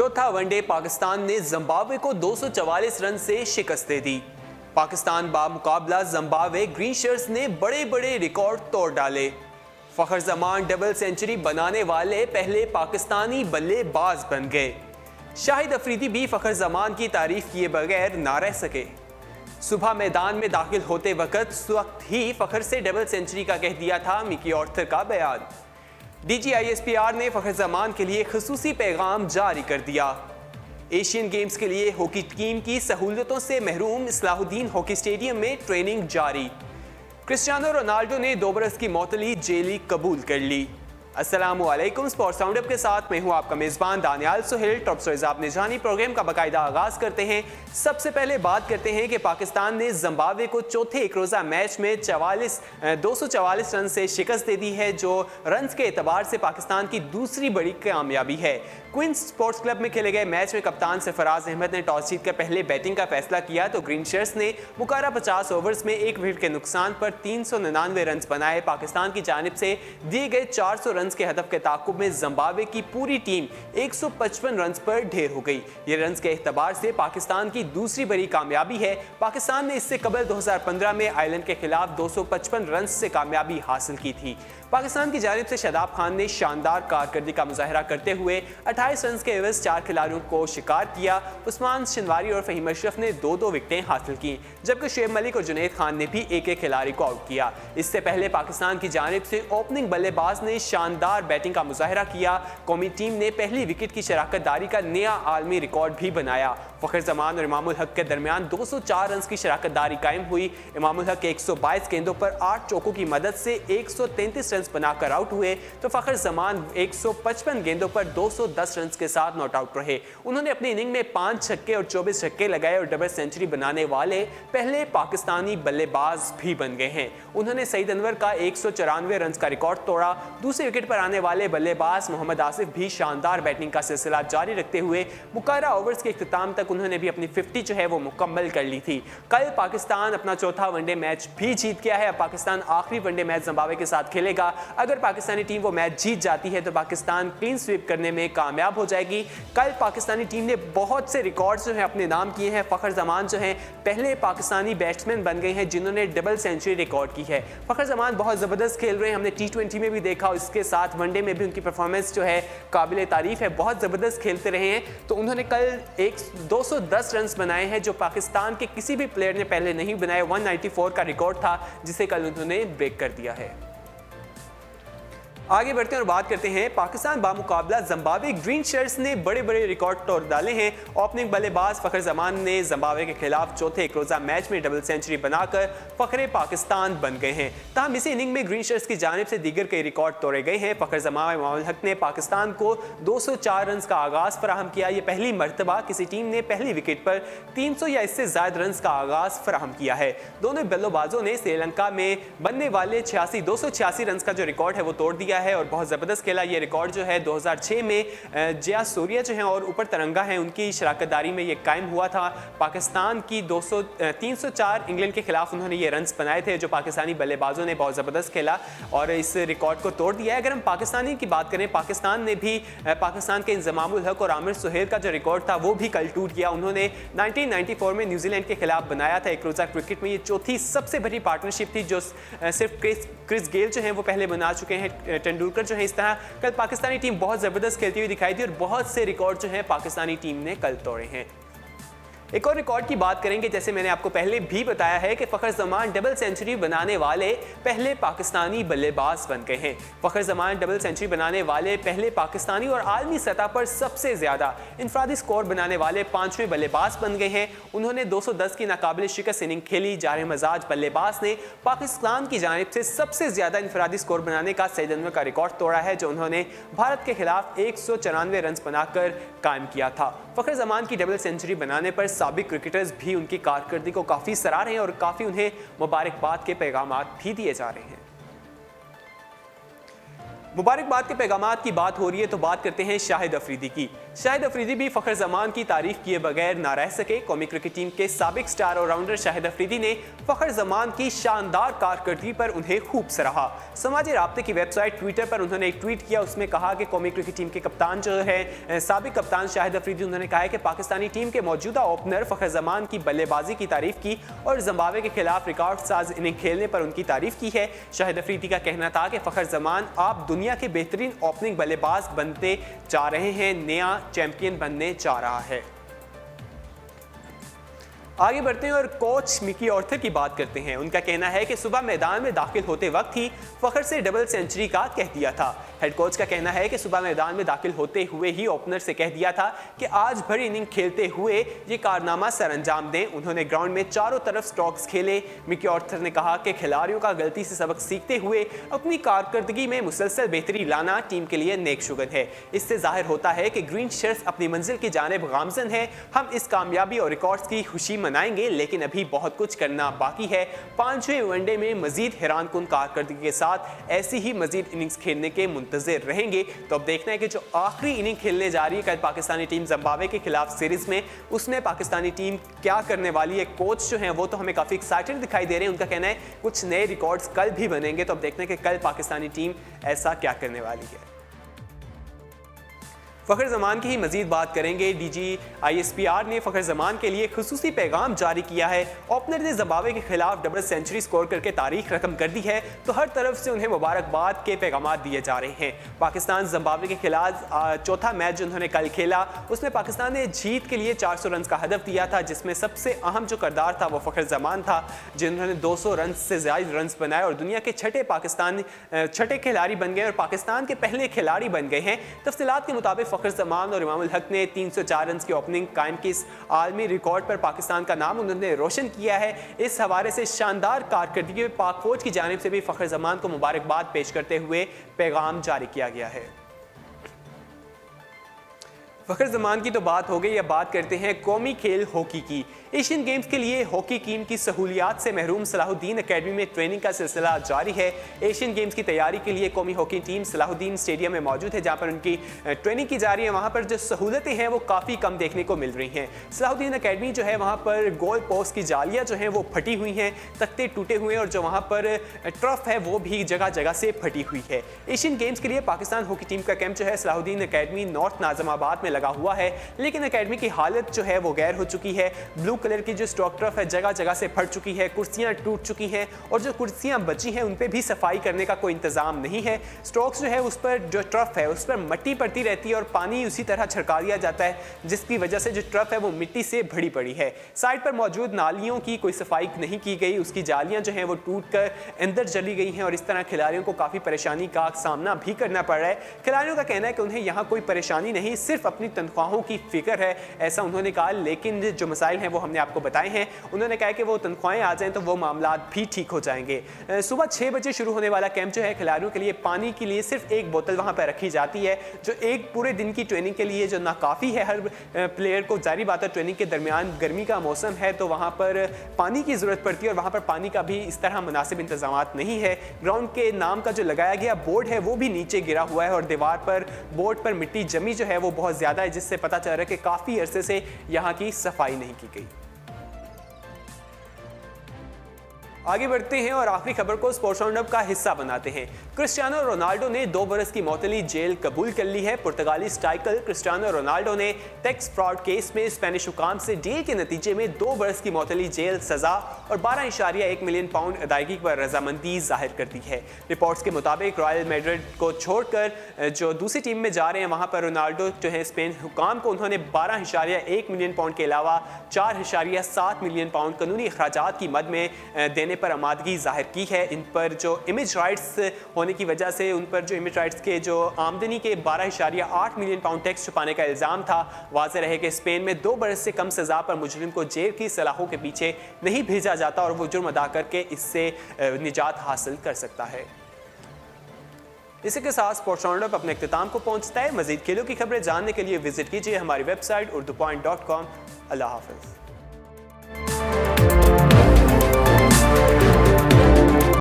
चौथा वनडे पाकिस्तान ने जिम्बाब्वे को 244 रन से शिकस्त दे दी। पाकिस्तान बामुकाबला जिम्बाब्वे ग्रीन शर्ट्स ने बड़े बड़े रिकॉर्ड तोड़ डाले। फखर जमान डबल सेंचुरी बनाने वाले पहले पाकिस्तानी बल्लेबाज बन गए। शाहिद अफरीदी भी फखर जमान की तारीफ किए बगैर ना रह सके। सुबह मैदान में दाखिल होते वक्त ही फखर से डबल सेंचुरी का कह दिया था मिकी ऑर्थर का बयान। DGISPR ने फखर जमान के लिए खसूसी पैगाम जारी कर दिया। एशियन गेम्स के लिए हॉकी टीम की सहूलतों से महरूम इस्लाहुद्दीन हॉकी स्टेडियम में ट्रेनिंग जारी। क्रिस्टियानो रोनाल्डो ने 2 बरस की मौतली जेली कबूल कर ली। अस्सलामुअलैकुम, स्पोर्ट्स राउंडअप के साथ मैं हूं आपका मेज़बान दानियाल सुहेल। टॉप स्टोरीज आपने जानी प्रोग्राम का बाकायदा आगाज करते हैं। सबसे पहले बात करते हैं कि पाकिस्तान ने जिम्बाब्वे को चौथे एक रोज़ा मैच में 244 रन से शिकस्त दे दी है, जो रन के एतबार से पाकिस्तान की दूसरी बड़ी कामयाबी है। क्वींस स्पोर्ट्स क्लब में खेले गए मैच में कप्तान सरफराज अहमद ने टॉस जीतकर पहले बैटिंग का फैसला किया तो ग्रीन शर्ट्स ने मुकारा 50 ओवर्स में 1 विकेट के नुकसान पर 399 रन बनाए। पाकिस्तान की जानिब से दिए गए 400 रन के हदफ के ताकुब में जिम्बाब्वे की पूरी टीम 155 रन पर ढेर हो गई। ये रन के एतबार से पाकिस्तान की दूसरी बड़ी कामयाबी है। पाकिस्तान ने इससे कबल 2015 में आयरलैंड के खिलाफ 255 रन से कामयाबी हासिल की थी। पाकिस्तान की जानिब से शादाब खान ने शानदार कारकर्दगी का मुजाहरा करते हुए 28 रन के एवज 4 खिलाड़ियों को शिकार किया। उस्मान शनवारी और फहीम अशरफ ने 2-2 विकेटें हासिल की, जबकि शुएब मलिक और जुनैद खान ने भी एक खिलाड़ी को आउट किया। इससे पहले पाकिस्तान की जानिब से ओपनिंग बल्लेबाज ने शानदार बैटिंग का मुजाहरा किया। कौमी टीम ने पहली विकेट की शराकतदारी का नया आलमी रिकॉर्ड भी बनाया। फखर जमान और इमामुल हक के दरमियान 204 रन की शराकतदारी कायम हुई। इमामुल हक 122 गेंदों पर 8 चौकों की मदद से 133 रन बनाकर आउट हुए तो फखर जमान 155 गेंदों पर 210 रन के साथ नॉट आउट रहे। उन्होंने अपनी इनिंग में 5 छक्के और 24 छक्के लगाए और डबल सेंचुरी बनाने वाले पहले पाकिस्तानी बल्लेबाज भी बन गए हैं। उन्होंने सईद अनवर का 194 रन का रिकॉर्ड तोड़ा। दूसरे विकेट पर आने वाले बल्लेबाज मोहम्मद आसिफ भी शानदार बैटिंग का सिलसिला जारी रखते हुए मुकारा ओवर्स के इख्तिताम तक उन्होंने भी अपनी 50 जो है वो मुकम्मल कर ली थी। कल पाकिस्तान अपना चौथा वनडे मैच भी जीत गया है। अब पाकिस्तान आखिरी वनडे मैच जिम्बाब्वे के साथ खेलेगा। अगर पाकिस्तानी टीम वो मैच जीत जाती है तो पाकिस्तान क्लीन स्वीप करने में कामयाब हो जाएगी। कल पाकिस्तानी टीम ने बहुत से रिकॉर्ड्स जो है अपने नाम किए हैं। फखर जमान जो है पहले पाकिस्तानी बैट्समैन बन गए हैं जिन्होंने डबल सेंचुरी रिकॉर्ड की है। फखर जमान बहुत ज़बरदस्त खेल रहे हैं, हमने T20 में भी देखा, इसके साथ वनडे में भी उनकी परफॉर्मेंस जो है काबिल तारीफ है, बहुत ज़बरदस्त खेलते रहे हैं। तो उन्होंने कल 210 रन बनाए हैं जो पाकिस्तान के किसी भी प्लेयर ने पहले नहीं बनाए। 194 का रिकॉर्ड था जिसे कल उन्होंने ब्रेक कर दिया है। आगे बढ़ते हैं और बात करते हैं पाकिस्तान बामुकाबला जिम्बाब्वे ग्रीन शर्ट्स ने बड़े बड़े रिकॉर्ड तोड़ डाले हैं। ओपनिंग बल्लेबाज फखर जमान ने जिम्बाब्वे के खिलाफ चौथे एक रोज़ा मैच में डबल सेंचुरी बनाकर फखरे पाकिस्तान बन गए हैं। ताहम इसी इनिंग में ग्रीन शर्ट्स की जानिब से दीगर कई रिकॉर्ड तोड़े गए हैं। फखर जमान और इमामुल हक ने पाकिस्तान को 204 रन का आगाज फराहम किया। यह पहली मरतबा किसी टीम ने पहली विकेट पर 300 या इससे ज्यादा रन का आगाज फराहम किया है। दोनों बल्लेबाजों ने श्रीलंका में बनने वाले 286 रन का जो रिकॉर्ड है वो तोड़ दिया है और बहुत ज़बरदस्त खेला। ये रिकॉर्ड जो है 2006 में जया सूर्या जो है और ऊपर तिरंगा है उनकी शराकतदारी में ये कायम हुआ था। पाकिस्तान की 304 इंग्लैंड के खिलाफ उन्होंने ये रन्स बनाए थे जो पाकिस्तानी बल्लेबाजों ने बहुत ज़बरदस्त खेला और इस रिकॉर्ड को तोड़ दिया है। अगर हम पाकिस्तानी की बात करें, पाकिस्तान ने भी पाकिस्तान के इंजमामुल हक और आमिर सुहेल का जो रिकॉर्ड था वो भी कल टूट गया। उन्होंने 1994 में न्यूजीलैंड के खिलाफ बनाया था। एक रोज़ा क्रिकेट में ये चौथी सबसे बड़ी पार्टनरशिप थी जो सिर्फ क्रिस गेल जो है वो पहले बना चुके हैं। तेंदुलकर जो है इस तरह कल पाकिस्तानी टीम बहुत ज़बरदस्त खेलती हुई दिखाई दी और बहुत से रिकॉर्ड जो है पाकिस्तानी टीम ने कल तोड़े हैं। एक और रिकॉर्ड की बात करेंगे, जैसे मैंने आपको पहले भी बताया है कि फखर जमान डबल सेंचुरी बनाने वाले पहले पाकिस्तानी बल्लेबाज बन गए हैं। फखर जमान डबल सेंचुरी बनाने वाले पहले पाकिस्तानी और आलमी सतह पर सबसे ज्यादा इनफरादी स्कोर बनाने वाले 5वें बल्लेबाज बन गए हैं। उन्होंने 210 की नाकाबिल शिकस्त इनिंग खेली। जारे मजाज बल्लेबाज ने पाकिस्तान की जानिब से सबसे ज्यादा इनफरादी स्कोर बनाने का सईद अनवर का रिकॉर्ड तोड़ा है जो उन्होंने भारत के खिलाफ 194 रन बनाकर कायम किया था। फखर जमान की डबल सेंचुरी बनाने पर साबिक क्रिकेटर्स भी उनकी कारकर्दगी को काफ़ी सराह रहे हैं और काफ़ी उन्हें मुबारकबाद के पैगामात भी दिए जा रहे हैं। मुबारकबाद के पैगामात की बात हो रही है तो बात करते हैं शाहिद अफरीदी की। शाहिद अफरीदी भी फखर जमान की तारीफ किए बगैर ना रह सके। कौमी क्रिकेट टीम के साबिक स्टार ऑलराउंडर शाहिद अफरीदी ने फखर जमान की शानदार कारकर्दगी पर उन्हें खूब सराहा। समाजी राब्ते की वेबसाइट ट्विटर पर उन्होंने एक ट्वीट किया, उसमें कहा कि कौमी क्रिकेट टीम के कप्तान जो है साबिक कप्तान शाहिद अफरीदी, उन्होंने कहा है कि पाकिस्तानी टीम के मौजूदा ओपनर फखर जमान की बल्लेबाजी की तारीफ की और जिम्बाब्वे के खिलाफ रिकॉर्ड साज इनिंग खेलने पर उनकी तारीफ की है। शाहिद अफरीदी का कहना था कि फखर जमान आप दुनिया के बेहतरीन ओपनिंग बल्लेबाज बनते जा रहे हैं, नया चैंपियन बनने जा रहा है। आगे बढ़ते हैं और कोच मिकी ऑर्थर की बात करते हैं। उनका कहना है कि सुबह मैदान में दाखिल होते वक्त ही फखर से डबल सेंचुरी का कह दिया था। हेड कोच का कहना है कि सुबह मैदान में दाखिल होते हुए ही ओपनर से कह दिया था कि आज भरी इनिंग खेलते हुए ये कारनामा सर अंजाम दें। उन्होंने ग्राउंड में चारों तरफ स्ट्रोक्स खेले। मिकी ऑर्थर ने कहा कि खिलाड़ियों का गलती से सबक सीखते हुए अपनी कारकर्दगी में मुसलसल बेहतरी लाना टीम के लिए नेक शुगन है। इससे जाहिर होता है कि ग्रीन शर्ट्स अपनी मंजिल की जानिब गामजन है। हम इस कामयाबी और रिकॉर्ड्स की खुशी मनाएंगे, लेकिन अभी बहुत कुछ करना बाकी है। 5वें वनडे में मजीद हैरानकुन कारकर्दगी के साथ ऐसी ही मजीद इनिंग्स खेलने के मुंतजिर रहेंगे। तो अब देखना है कि जो आखिरी इनिंग खेलने जा रही है कल पाकिस्तानी टीम जिम्बाब्वे के खिलाफ सीरीज में, उसमें पाकिस्तानी टीम क्या करने वाली है। कोच जो हैं वो तो हमें काफ़ी एक्साइटेड दिखाई दे रहे हैं। उनका कहना है कुछ नए रिकॉर्ड्स कल भी बनेंगे। तो अब देखना है कि कल पाकिस्तानी टीम ऐसा क्या करने वाली है। फखर जमान की ही मजीद बात करेंगे। डीजी ISPR ने फखर जमान के लिए खुसूसी पैगाम जारी किया है। ओपनर ने जिम्बाब्वे के खिलाफ डबल सेंचुरी स्कोर करके तारीख रकम कर दी है, तो हर तरफ से उन्हें मुबारकबाद के पैगाम दिए जा रहे हैं। पाकिस्तान जिम्बाब्वे के खिलाफ चौथा मैच जो उन्होंने कल खेला, उसमें पाकिस्तान ने जीत के लिए 400 रन का हदफ दिया था, जिसमें सबसे अहम जो किरदार था वो फखर जमान था, जिन्होंने 200 रन से ज़्यादा रन बनाए और दुनिया के छठे खिलाड़ी बन गए और पाकिस्तान के पहले खिलाड़ी बन गए हैं। तफसीलात के मुताबिक फखर जमान और इमामुल हक ने 304 रन की ओपनिंग कायम की। इस आलमी रिकॉर्ड पर पाकिस्तान का नाम उन्होंने रोशन किया है। इस हवाले से शानदार कारकर्दगी में पाक फौज की जानिब से भी फखर जमान को मुबारकबाद पेश करते हुए पैगाम जारी किया गया है। फखर जमान की तो बात हो गई, अब बात करते हैं कौमी खेल हॉकी की। एशियन गेम्स के लिए हॉकी टीम की सहूलियात से महरूम सलाहुद्दीन अकेडमी में ट्रेनिंग का सिलसिला जारी है। एशियन गेम्स की तैयारी के लिए कौमी हॉकी टीम सलाहुद्दीन स्टेडियम में मौजूद है, जहां पर उनकी ट्रेनिंग की जा रही है। वहां पर जो सहूलतें हैं वो काफ़ी कम देखने को मिल रही हैं। सलाहुद्दीन अकेडमी जो है वहां पर गोल पोस्ट की जालियाँ जो हैं वो फटी हुई हैं, तख्ते टूटे हुए हैं और जो वहाँ पर ट्रफ है वो भी जगह जगह से फटी हुई है। एशियन गेम्स के लिए पाकिस्तान हॉकी टीम का कैंप जो है सलाहुद्दीन अकेडमी नॉर्थ नाज़िमाबाद में लगा हुआ है, लेकिन अकेडमी की हालत जो है वो गैर हो चुकी है। ब्लू कलर की जो स्टॉक ट्रफ है जगह जगह से फट चुकी है, कुर्सियां टूट चुकी हैं और जो कुर्सियां बची हैं उन पे भी सफाई करने का कोई इंतजाम नहीं है। स्टॉक्स जो है उस पर जो ट्रफ है उस पर मिट्टी पड़ती रहती है और पानी उसी तरह छिड़का दिया जाता है, जिसकी वजह से जो ट्रफ है वो मिट्टी से भरी पड़ी है। साइड पर मौजूद नालियों की कोई सफाई नहीं की गई, उसकी जालियां जो हैं वो टूट कर अंदर चली गई हैं और इस तरह खिलाड़ियों को काफ़ी परेशानी का सामना भी करना पड़ रहा है। खिलाड़ियों का कहना है कि उन्हें यहाँ कोई परेशानी नहीं, सिर्फ अपनी तनख्वाहों की फिक्र है, ऐसा उन्होंने कहा। लेकिन जो मसाइल हैं वो हमने आपको बताए हैं। उन्होंने कहा कि वो तनख्वाहें आ जाएं तो वो मामला भी ठीक हो जाएंगे। सुबह 6 बजे शुरू होने वाला कैंप जो है खिलाड़ियों के लिए पानी के लिए सिर्फ एक बोतल वहाँ पर रखी जाती है, जो एक पूरे दिन की ट्रेनिंग के लिए जो नाकाफ़ी है हर प्लेयर को। जारी बात है ट्रेनिंग के दरमियान गर्मी का मौसम है तो वहाँ पर पानी की ज़रूरत पड़ती है और वहाँ पर पानी का भी इस तरह मुनासिब इंतजाम नहीं है। ग्राउंड के नाम का जो लगाया गया बोर्ड है वो भी नीचे गिरा हुआ है और दीवार पर बोर्ड पर मिट्टी जमी जो है वो बहुत ज़्यादा है, जिससे पता चल रहा है कि काफ़ी अरसे से यहाँ की सफाई नहीं की गई। आगे बढ़ते हैं और आखिरी खबर को स्पोर्ट्स राउंडअप का हिस्सा बनाते हैं। क्रिस्टियानो रोनाल्डो ने 2 बरस की मौतली जेल कबूल कर ली है। पुर्तगाली स्ट्राइकर क्रिस्टियानो रोनाल्डो ने टैक्स फ्रॉड केस में स्पेनिश हुकाम से डील के नतीजे में 2 बरस की मौतली जेल सजा और 12.1 मिलियन पाउंड अदायगी पर रजामंदी जाहिर कर दी है। रिपोर्ट्स के मुताबिक रॉयल मैड्रिड को छोड़कर जो दूसरी टीम में जा रहे हैं वहां पर रोनाल्डो जो है स्पेन हुकाम को उन्होंने 12.1 मिलियन पाउंड के अलावा 4.7 मिलियन पाउंड कानूनी अखराजात की मद में देने पर आमादगी जाहिर की है। इन पर जो इमेज राइट्स होने की वजह से उन पर जो इमेज राइट्स के जो आमदनी के 12.8 मिलियन पाउंड टैक्स छुपाने का इल्ज़ाम था। वाज़ेह रहे कि स्पेन में 2 बरस से कम सज़ा पर मुजरिम को जेल की सलाखों के पीछे नहीं भेजा जाता और वो जुर्म अदा करके इससे निजात हासिल कर सकता है। इसी के साथ स्पोर्ट्स राउंडअप अपने इख्तिताम को पहुंचता है। मज़ीद खेलों की खबरें जानने के लिए विजिट कीजिए हमारी वेबसाइट urdupoint.com। अल्लाह हाफ़िज़।